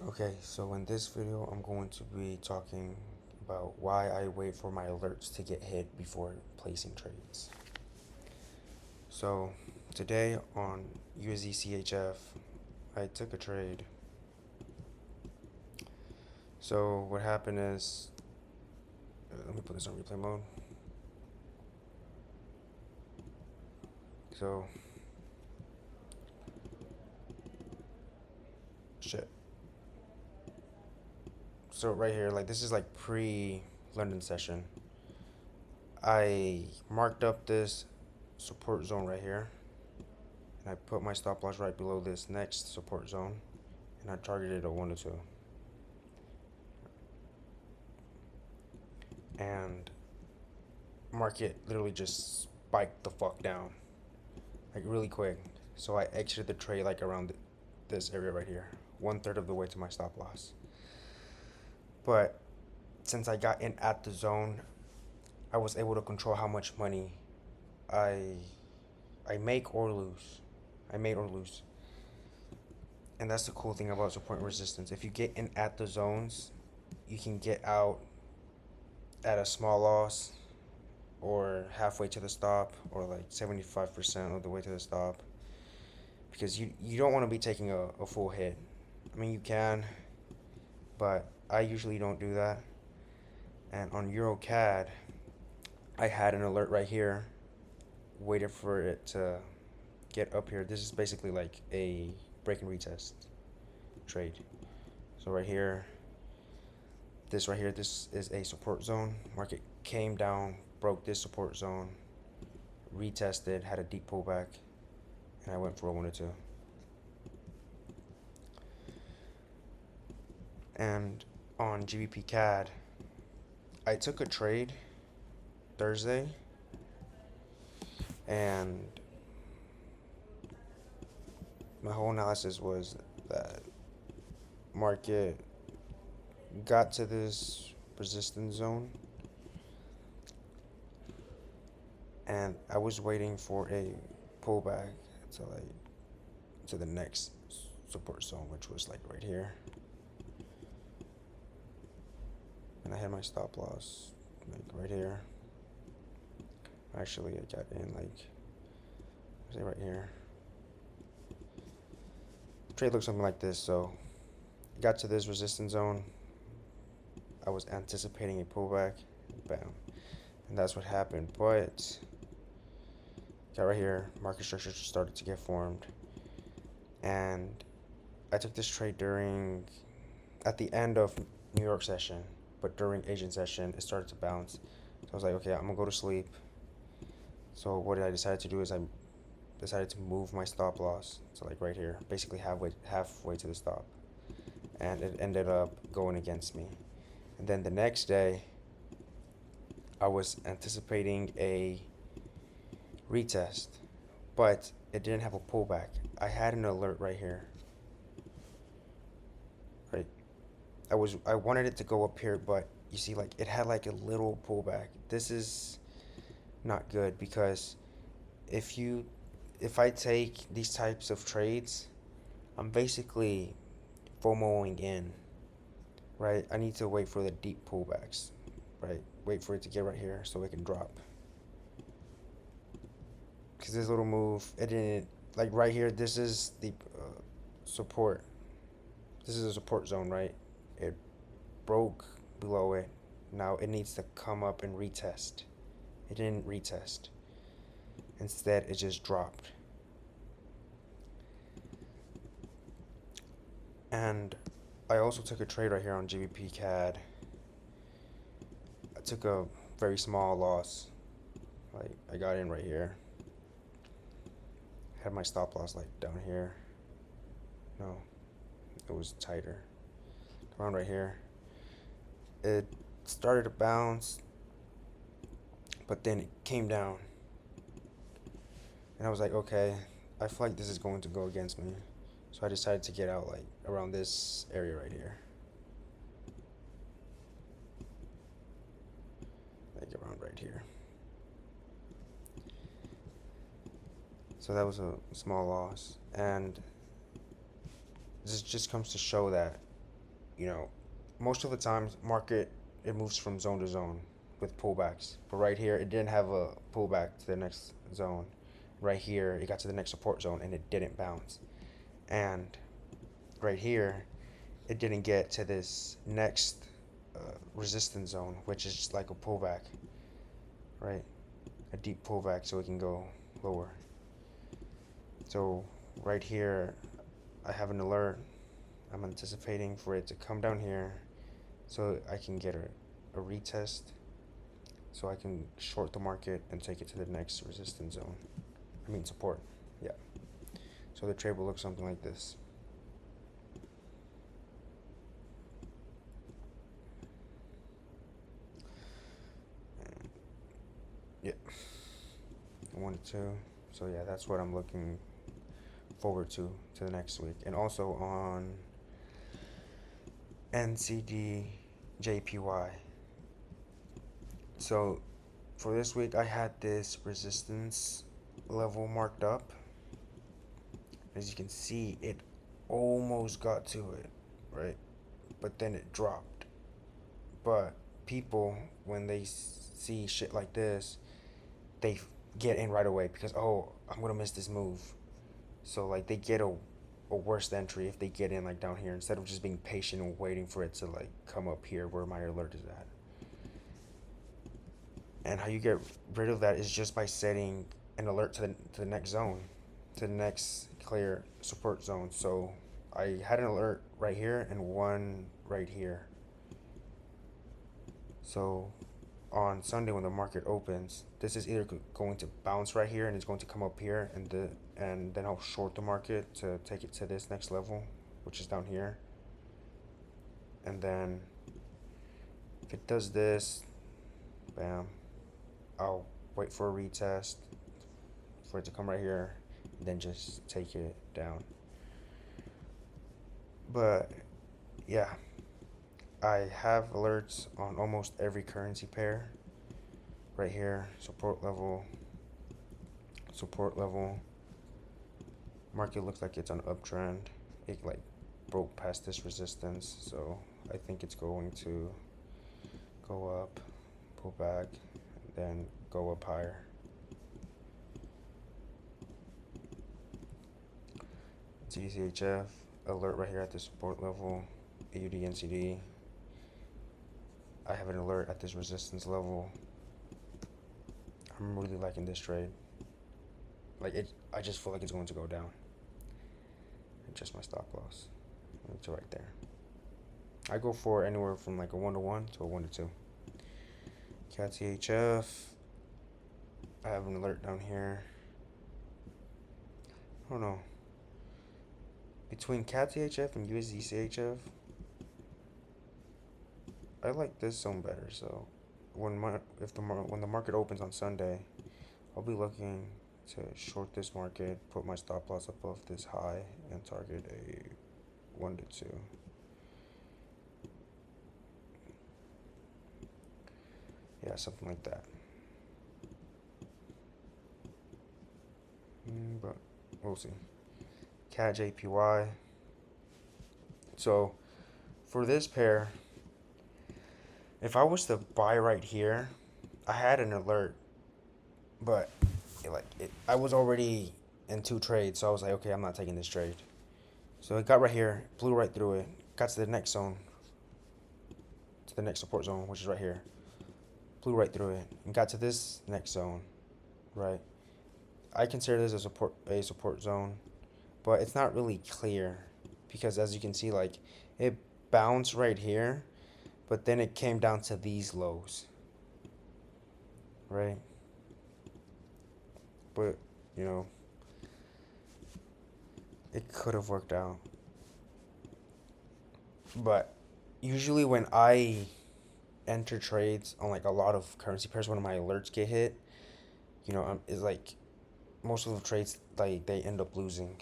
Okay, so in this video, I'm going to be talking about why I wait for my alerts to get hit before placing trades. So today on USD CHF, I took a trade. So what happened is, let me put this on replay mode. So, shit. So right here, like this is like pre-London session. I marked up this support zone right here, and I put my stop loss right below this next support zone, and I targeted a 1 to 2. And market literally just spiked the fuck down, like really quick. So I exited the trade like around this area right here, 1/3 of the way to my stop loss. But since I got in at the zone, I was able to control how much money I I make or lose. I made or lose. And that's the cool thing about support and resistance. If you get in at the zones, you can get out at a small loss or halfway to the stop or like 75% of the way to the stop, because you don't want to be taking a full hit. I mean, you can, but I usually don't do that. And on EuroCAD, I had an alert right here, waited for it to get up here. This is basically like a break and retest trade. So right here, this right here, this is a support zone. Market came down, broke this support zone, retested, had a deep pullback, and I went for a 1 or 2. And on GBP CAD, I took a trade Thursday, and my whole analysis was that market got to this resistance zone, and I was waiting for a pullback to the next support zone, which was like right here. And I had my stop loss like right here. Actually, I got in like, say right here. Trade looks something like this. So got to this resistance zone. I was anticipating a pullback, bam, and that's what happened. But got right here, market structure started to get formed, and I took this trade at the end of New York session, but during Asian session, it started to bounce. So I was like, okay, I'm gonna go to sleep. So what I decided to do is I decided to move my stop loss to like right here, basically halfway to the stop, and it ended up going against me. And then the next day, I was anticipating a retest, but it didn't have a pullback. I had an alert right here. Right, I wanted it to go up here, but you see, like it had like a little pullback. This is not good, because if I take these types of trades, I'm basically FOMOing in, right? I need to wait for the deep pullbacks, right? Wait for it to get right here so it can drop. Because this little move, it didn't, like right here, this is the support. This is a support zone, right? It broke below it. Now it needs to come up and retest. It didn't retest. Instead, it just dropped. And I also took a trade right here on GBP CAD. I took a very small loss. Like I got in right here. Had my stop loss like down here. No, it was tighter. Around right here. It started to bounce, but then it came down. And I was like, okay, I feel like this is going to go against me. So I decided to get out like around this area right here. Like around right here. So that was a small loss. And this just comes to show that you know, most of the time, market, it moves from zone to zone with pullbacks. But right here, it didn't have a pullback to the next zone. Right here, it got to the next support zone and it didn't bounce. And right here, it didn't get to this next resistance zone, which is just like a pullback, right? A deep pullback so it can go lower. So right here, I have an alert. I'm anticipating for it to come down here so I can get a retest so I can short the market and take it to the next resistance zone. I mean support. Yeah. So the trade will look something like this. Yeah. 1 to 2. So yeah, that's what I'm looking forward to the next week. And also on NCD JPY. So for this week, I had this resistance level marked up. As you can see, it almost got to it, right? But then it dropped. But people, when they see shit like this, they get in right away because, oh, I'm gonna miss this move. So like they get a worse entry if they get in like down here instead of just being patient and waiting for it to like come up here where my alert is at. And how you get rid of that is just by setting an alert to the next zone, to the next clear support zone. So I had an alert right here and one right here. So on Sunday when the market opens, this is either going to bounce right here and it's going to come up here, and then I'll short the market to take it to this next level, which is down here. And then if it does this, bam, I'll wait for a retest for it to come right here, and then just take it down. But yeah, I have alerts on almost every currency pair. Right here, support level. Market looks like it's on uptrend. It like broke past this resistance, so I think it's going to go up, pull back, then go up higher. GCHF alert right here at the support level. AUD NCD. I have an alert at this resistance level. I'm really liking this trade. Like it, I just feel like it's going to go down. Adjust my stop loss. It's right there. I go for anywhere from like a 1 to 1 to a 1 to 2. CAD CHF. I have an alert down here. I don't know. Between CAD CHF and USD CHF, I like this zone better. So when the market opens on Sunday, I'll be looking to short this market, put my stop loss above this high, and target a 1 to 2. Yeah, something like that. But we'll see. CAD JPY. So for this pair, if I was to buy right here, I had an alert, but I was already in 2 trades, so I was like, okay, I'm not taking this trade. So it got right here, blew right through it, got to the next zone, to the next support zone, which is right here. Blew right through it and got to this next zone, right? I consider this a support zone, but it's not really clear because as you can see, like it bounced right here, but then it came down to these lows, right? But you know, it could have worked out. But usually when I enter trades on like a lot of currency pairs, when my alerts get hit, you know, it's like most of the trades like they end up losing.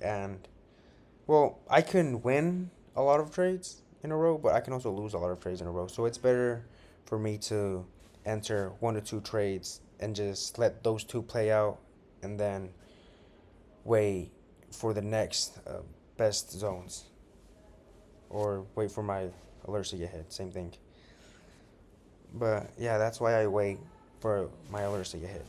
And well, I can win a lot of trades in a row, but I can also lose a lot of trades in a row. So it's better for me to enter 1 to 2 trades and just let those 2 play out, and then wait for the next best zones. or wait for my alerts to get hit. Same thing. But yeah, that's why I wait for my alerts to get hit.